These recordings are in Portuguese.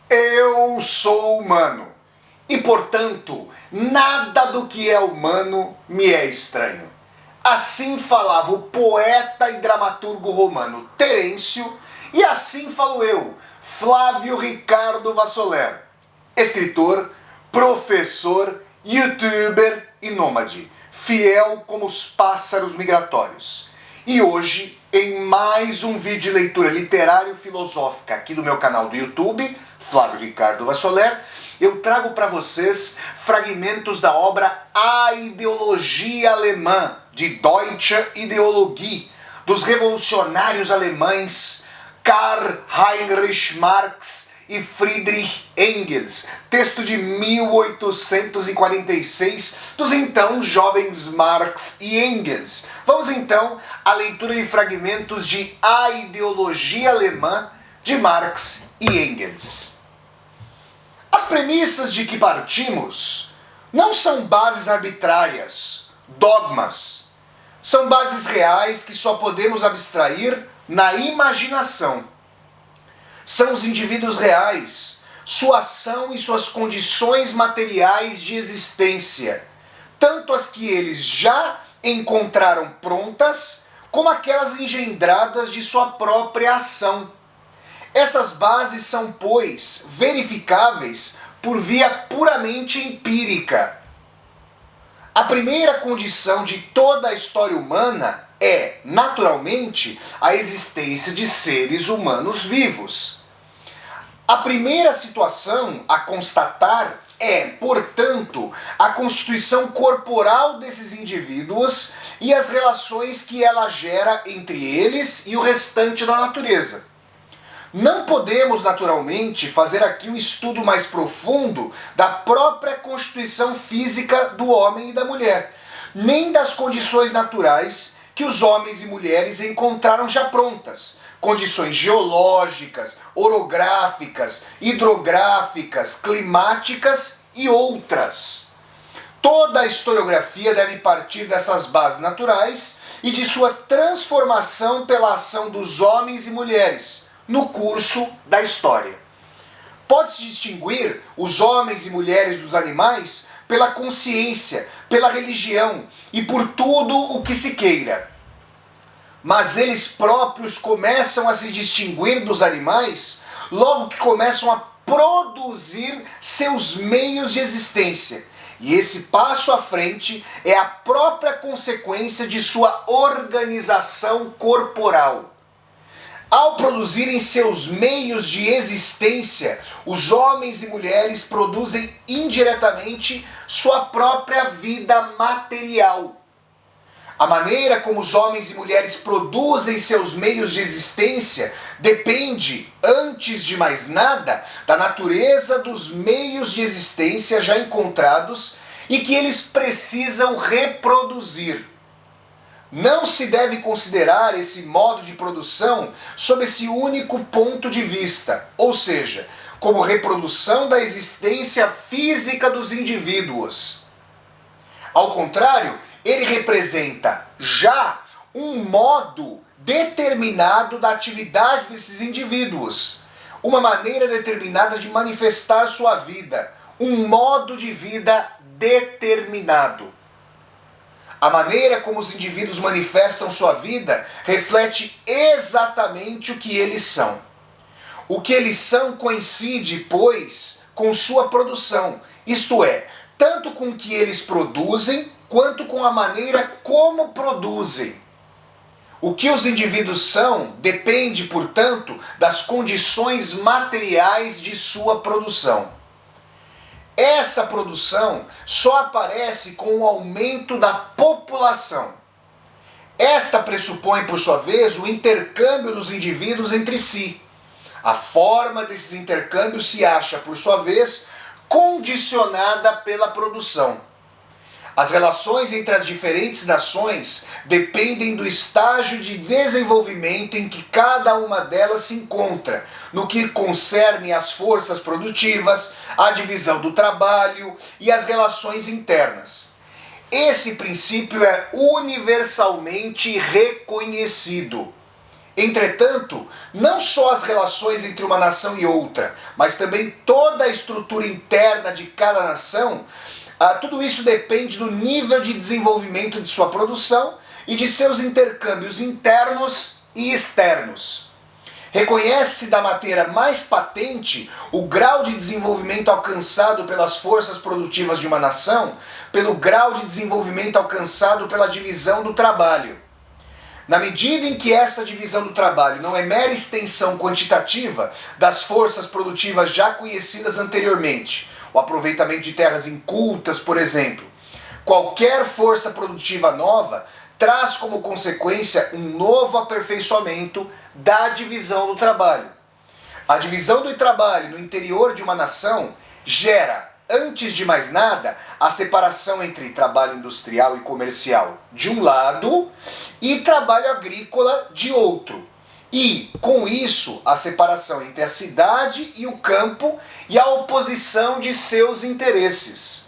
Eu sou humano e, portanto, nada do que é humano me é estranho. Assim falava o poeta e dramaturgo romano Terêncio, e assim falo eu, Flávio Ricardo Vassoler, escritor, professor, youtuber e nômade, fiel como os pássaros migratórios. E hoje, em mais um vídeo de leitura literário-filosófica aqui do meu canal do YouTube, Flávio Ricardo Vassoler, eu trago para vocês fragmentos da obra A Ideologia Alemã, de Deutsche Ideologie, dos revolucionários alemães Karl Heinrich Marx e Friedrich Engels, texto de 1846 dos então jovens Marx e Engels. Vamos então à leitura de fragmentos de A Ideologia Alemã de Marx e Engels. As premissas de que partimos não são bases arbitrárias, dogmas. São bases reais que só podemos abstrair na imaginação. São os indivíduos reais, sua ação e suas condições materiais de existência, tanto as que eles já encontraram prontas, como aquelas engendradas de sua própria ação. Essas bases são, pois, verificáveis por via puramente empírica. A primeira condição de toda a história humana é, naturalmente, a existência de seres humanos vivos. A primeira situação a constatar é, portanto, a constituição corporal desses indivíduos e as relações que ela gera entre eles e o restante da natureza. Não podemos, naturalmente, fazer aqui um estudo mais profundo da própria constituição física do homem e da mulher, nem das condições naturais que os homens e mulheres encontraram já prontas, condições geológicas, orográficas, hidrográficas, climáticas e outras. Toda a historiografia deve partir dessas bases naturais e de sua transformação pela ação dos homens e mulheres no curso da história. Pode-se distinguir os homens e mulheres dos animais pela consciência, pela religião e por tudo o que se queira. Mas eles próprios começam a se distinguir dos animais logo que começam a produzir seus meios de existência. E esse passo à frente é a própria consequência de sua organização corporal. Ao produzirem seus meios de existência, os homens e mulheres produzem indiretamente sua própria vida material. A maneira como os homens e mulheres produzem seus meios de existência depende, antes de mais nada, da natureza dos meios de existência já encontrados e que eles precisam reproduzir. Não se deve considerar esse modo de produção sob esse único ponto de vista, ou seja, como reprodução da existência física dos indivíduos. Ao contrário, ele representa já um modo determinado da atividade desses indivíduos, uma maneira determinada de manifestar sua vida, um modo de vida determinado. A maneira como os indivíduos manifestam sua vida reflete exatamente o que eles são. O que eles são coincide, pois, com sua produção, isto é, tanto com o que eles produzem, quanto com a maneira como produzem. O que os indivíduos são depende, portanto, das condições materiais de sua produção. Essa produção só aparece com o aumento da população. Esta pressupõe, por sua vez, o intercâmbio dos indivíduos entre si. A forma desses intercâmbios se acha, por sua vez, condicionada pela produção. As relações entre as diferentes nações dependem do estágio de desenvolvimento em que cada uma delas se encontra, no que concerne às forças produtivas, a divisão do trabalho e as relações internas. Esse princípio é universalmente reconhecido. Entretanto, não só as relações entre uma nação e outra, mas também toda a estrutura interna de cada nação, tudo isso depende do nível de desenvolvimento de sua produção e de seus intercâmbios internos e externos. Reconhece-se da maneira mais patente o grau de desenvolvimento alcançado pelas forças produtivas de uma nação, pelo grau de desenvolvimento alcançado pela divisão do trabalho. Na medida em que essa divisão do trabalho não é mera extensão quantitativa das forças produtivas já conhecidas anteriormente, o aproveitamento de terras incultas, por exemplo, qualquer força produtiva nova traz como consequência um novo aperfeiçoamento da divisão do trabalho. A divisão do trabalho no interior de uma nação gera, antes de mais nada, a separação entre trabalho industrial e comercial de um lado e trabalho agrícola de outro. E, com isso, a separação entre a cidade e o campo e a oposição de seus interesses.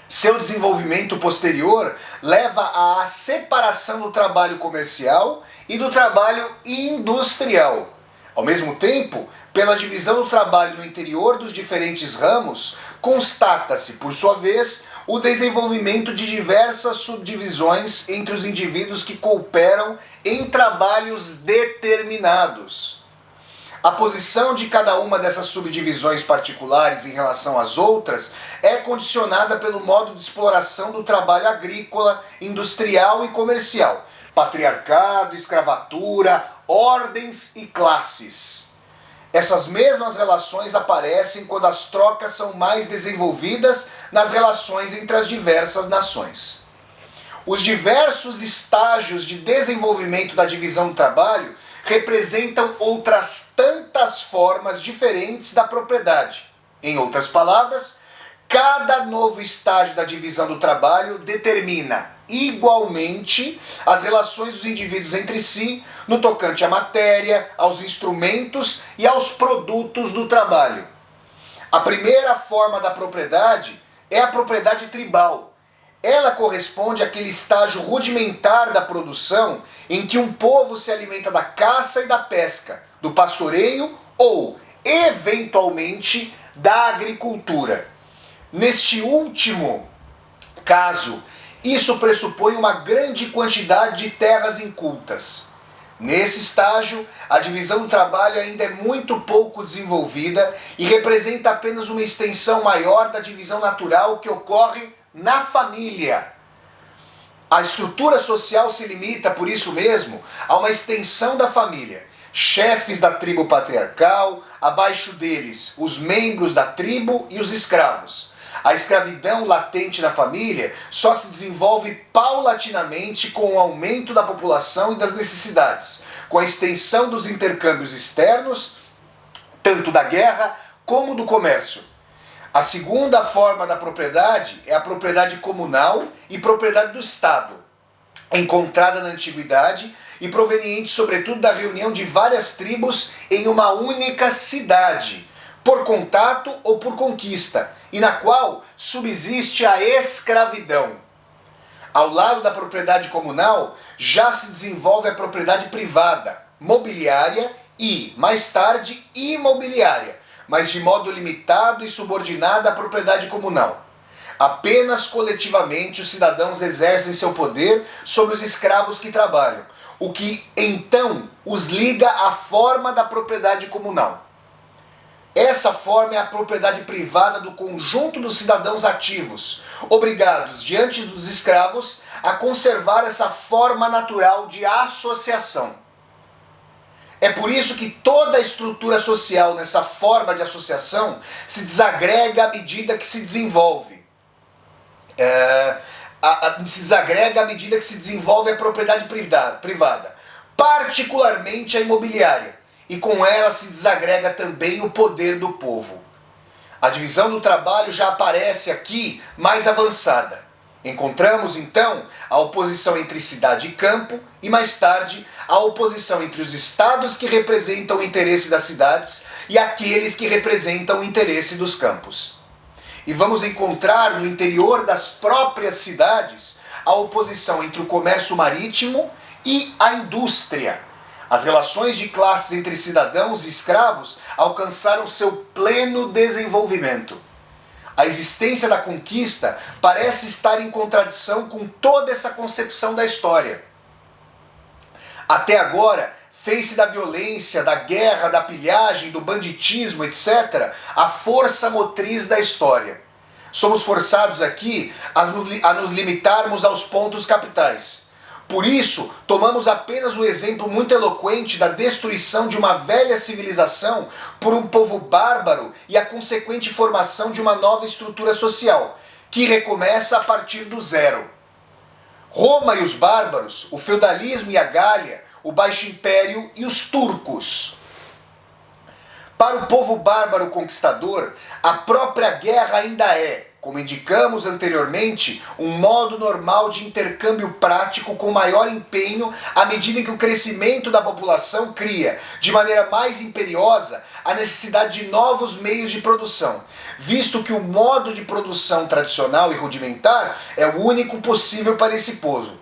Seu desenvolvimento posterior leva à separação do trabalho comercial e do trabalho industrial. Ao mesmo tempo, pela divisão do trabalho no interior dos diferentes ramos, constata-se, por sua vez, o desenvolvimento de diversas subdivisões entre os indivíduos que cooperam em trabalhos determinados. A posição de cada uma dessas subdivisões particulares em relação às outras é condicionada pelo modo de exploração do trabalho agrícola, industrial e comercial, patriarcado, escravatura, ordens e classes. Essas mesmas relações aparecem quando as trocas são mais desenvolvidas nas relações entre as diversas nações. Os diversos estágios de desenvolvimento da divisão do trabalho representam outras tantas formas diferentes da propriedade. Em outras palavras, cada novo estágio da divisão do trabalho determina igualmente as relações dos indivíduos entre si no tocante à matéria, aos instrumentos e aos produtos do trabalho. A primeira forma da propriedade é a propriedade tribal. Ela corresponde àquele estágio rudimentar da produção em que um povo se alimenta da caça e da pesca, do pastoreio ou, eventualmente, da agricultura. Neste último caso, isso pressupõe uma grande quantidade de terras incultas. Nesse estágio, a divisão do trabalho ainda é muito pouco desenvolvida e representa apenas uma extensão maior da divisão natural que ocorre na família. A estrutura social se limita, por isso mesmo, a uma extensão da família. Chefes da tribo patriarcal, abaixo deles os membros da tribo e os escravos. A escravidão latente na família só se desenvolve paulatinamente com o aumento da população e das necessidades, com a extensão dos intercâmbios externos, tanto da guerra como do comércio. A segunda forma da propriedade é a propriedade comunal e propriedade do Estado, encontrada na antiguidade e proveniente sobretudo da reunião de várias tribos em uma única cidade, por contato ou por conquista, e na qual subsiste a escravidão. Ao lado da propriedade comunal, já se desenvolve a propriedade privada, mobiliária e, mais tarde, imobiliária, mas de modo limitado e subordinado à propriedade comunal. Apenas coletivamente os cidadãos exercem seu poder sobre os escravos que trabalham, o que então os liga à forma da propriedade comunal. Essa forma é a propriedade privada do conjunto dos cidadãos ativos, obrigados, diante dos escravos, a conservar essa forma natural de associação. É por isso que toda a estrutura social nessa forma de associação se desagrega à medida que se desenvolve. Se desagrega à medida que se desenvolve a propriedade privada, particularmente a imobiliária, e com ela se desagrega também o poder do povo. A divisão do trabalho já aparece aqui mais avançada. Encontramos então a oposição entre cidade e campo e mais tarde a oposição entre os estados que representam o interesse das cidades e aqueles que representam o interesse dos campos. E vamos encontrar no interior das próprias cidades a oposição entre o comércio marítimo e a indústria. As relações de classes entre cidadãos e escravos alcançaram seu pleno desenvolvimento. A existência da conquista parece estar em contradição com toda essa concepção da história. Até agora, fez-se da violência, da guerra, da pilhagem, do banditismo, etc., a força motriz da história. Somos forçados aqui a nos limitarmos aos pontos capitais. Por isso, tomamos apenas o exemplo muito eloquente da destruição de uma velha civilização por um povo bárbaro e a consequente formação de uma nova estrutura social, que recomeça a partir do zero. Roma e os bárbaros, o feudalismo e a Gália, o Baixo Império e os turcos. Para o povo bárbaro conquistador, a própria guerra ainda é, como indicamos anteriormente, um modo normal de intercâmbio prático com maior empenho à medida que o crescimento da população cria, de maneira mais imperiosa, a necessidade de novos meios de produção, visto que o modo de produção tradicional e rudimentar é o único possível para esse povo.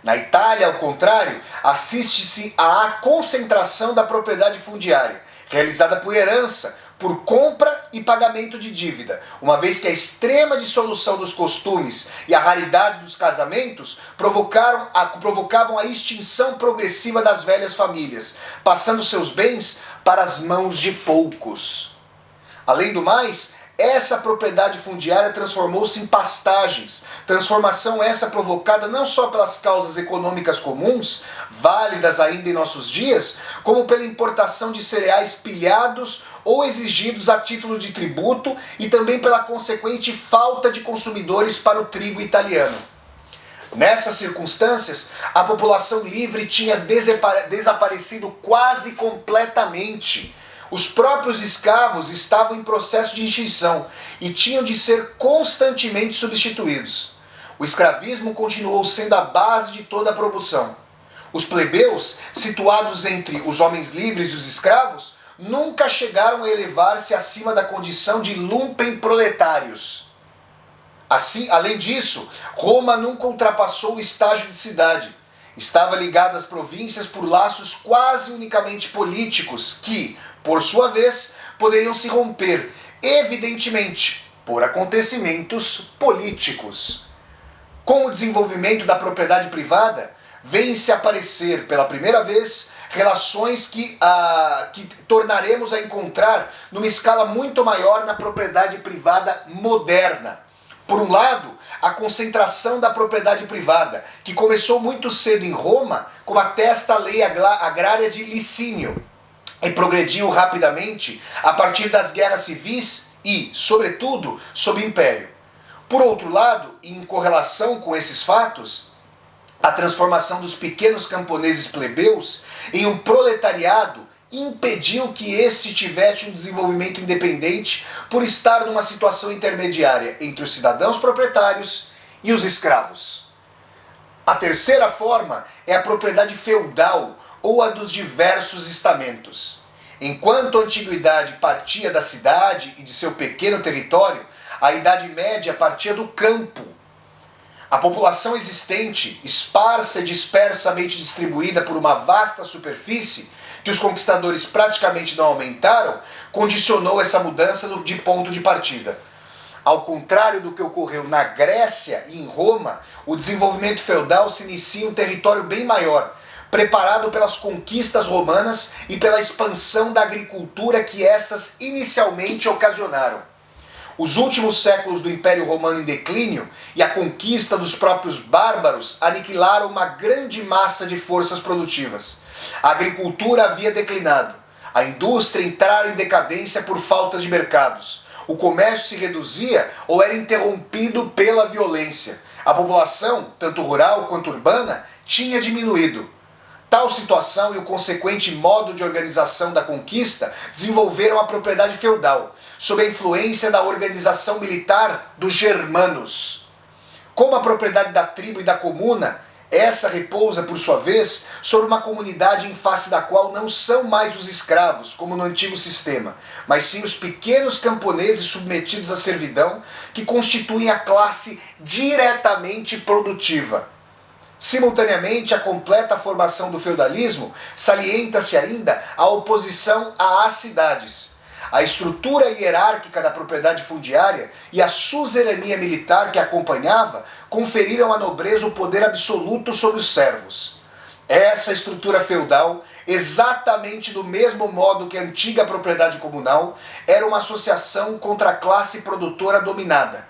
Na Itália, ao contrário, assiste-se à concentração da propriedade fundiária, realizada por herança, por compra e pagamento de dívida, uma vez que a extrema dissolução dos costumes e a raridade dos casamentos provocavam a extinção progressiva das velhas famílias, passando seus bens para as mãos de poucos. Além do mais, essa propriedade fundiária transformou-se em pastagens, transformação essa provocada não só pelas causas econômicas comuns, válidas ainda em nossos dias, como pela importação de cereais pilhados ou exigidos a título de tributo e também pela consequente falta de consumidores para o trigo italiano. Nessas circunstâncias, a população livre tinha desaparecido quase completamente. Os próprios escravos estavam em processo de extinção e tinham de ser constantemente substituídos. O escravismo continuou sendo a base de toda a produção. Os plebeus, situados entre os homens livres e os escravos, nunca chegaram a elevar-se acima da condição de lumpenproletários. Assim, além disso, Roma nunca ultrapassou o estágio de cidade. Estava ligada às províncias por laços quase unicamente políticos que, por sua vez, poderiam se romper, evidentemente, por acontecimentos políticos. Com o desenvolvimento da propriedade privada, vêm-se aparecer pela primeira vez relações que tornaremos a encontrar numa escala muito maior na propriedade privada moderna. Por um lado, a concentração da propriedade privada, que começou muito cedo em Roma, como atesta a lei agrária de Licínio, e progrediu rapidamente a partir das guerras civis e, sobretudo, sob o Império. Por outro lado, e em correlação com esses fatos, a transformação dos pequenos camponeses plebeus em um proletariado impediu que esse tivesse um desenvolvimento independente por estar numa situação intermediária entre os cidadãos proprietários e os escravos. A terceira forma é a propriedade feudal ou a dos diversos estamentos. Enquanto a antiguidade partia da cidade e de seu pequeno território, a Idade Média partia do campo. A população existente, esparsa e dispersamente distribuída por uma vasta superfície, que os conquistadores praticamente não aumentaram, condicionou essa mudança de ponto de partida. Ao contrário do que ocorreu na Grécia e em Roma, o desenvolvimento feudal se inicia em um território bem maior, preparado pelas conquistas romanas e pela expansão da agricultura que essas inicialmente ocasionaram. Os últimos séculos do Império Romano em declínio e a conquista dos próprios bárbaros aniquilaram uma grande massa de forças produtivas. A agricultura havia declinado, a indústria entrara em decadência por falta de mercados. O comércio se reduzia ou era interrompido pela violência. A população, tanto rural quanto urbana, tinha diminuído. Tal situação e o consequente modo de organização da conquista desenvolveram a propriedade feudal, sob a influência da organização militar dos germanos. Como a propriedade da tribo e da comuna, essa repousa, por sua vez, sobre uma comunidade em face da qual não são mais os escravos, como no antigo sistema, mas sim os pequenos camponeses submetidos à servidão, que constituem a classe diretamente produtiva. Simultaneamente à completa formação do feudalismo, salienta-se ainda a oposição às cidades. A estrutura hierárquica da propriedade fundiária e a suzerania militar que acompanhava conferiram à nobreza o poder absoluto sobre os servos. Essa estrutura feudal, exatamente do mesmo modo que a antiga propriedade comunal, era uma associação contra a classe produtora dominada.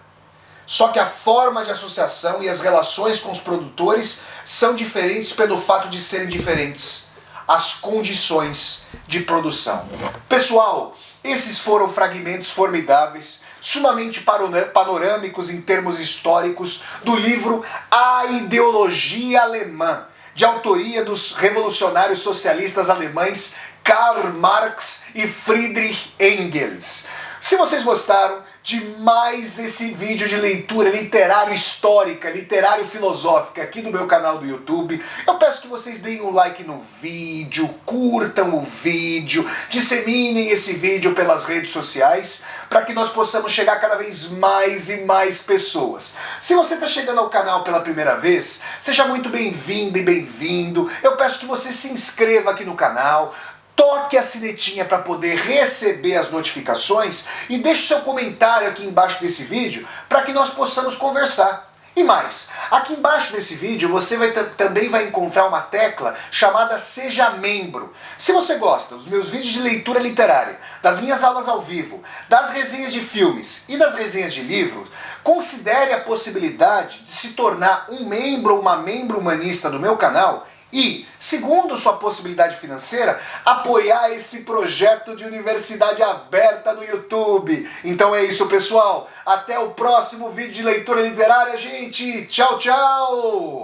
Só que a forma de associação e as relações com os produtores são diferentes pelo fato de serem diferentes as condições de produção. Pessoal, esses foram fragmentos formidáveis, sumamente panorâmicos em termos históricos, do livro A Ideologia Alemã, de autoria dos revolucionários socialistas alemães Karl Marx e Friedrich Engels. Se vocês gostaram de mais esse vídeo de leitura literário-histórica, literário-filosófica aqui do meu canal do YouTube, eu peço que vocês deem um like no vídeo, curtam o vídeo, disseminem esse vídeo pelas redes sociais, para que nós possamos chegar a cada vez mais e mais pessoas. Se você está chegando ao canal pela primeira vez, seja muito bem-vindo e bem-vindo. Eu peço que você se inscreva aqui no canal, toque a sinetinha para poder receber as notificações e deixe o seu comentário aqui embaixo desse vídeo para que nós possamos conversar. E mais, aqui embaixo desse vídeo você também vai encontrar uma tecla chamada Seja Membro. Se você gosta dos meus vídeos de leitura literária, das minhas aulas ao vivo, das resenhas de filmes e das resenhas de livros, considere a possibilidade de se tornar um membro ou uma membro humanista do meu canal e, segundo sua possibilidade financeira, apoiar esse projeto de universidade aberta no YouTube. Então é isso, pessoal. Até o próximo vídeo de leitura literária, gente. Tchau, tchau!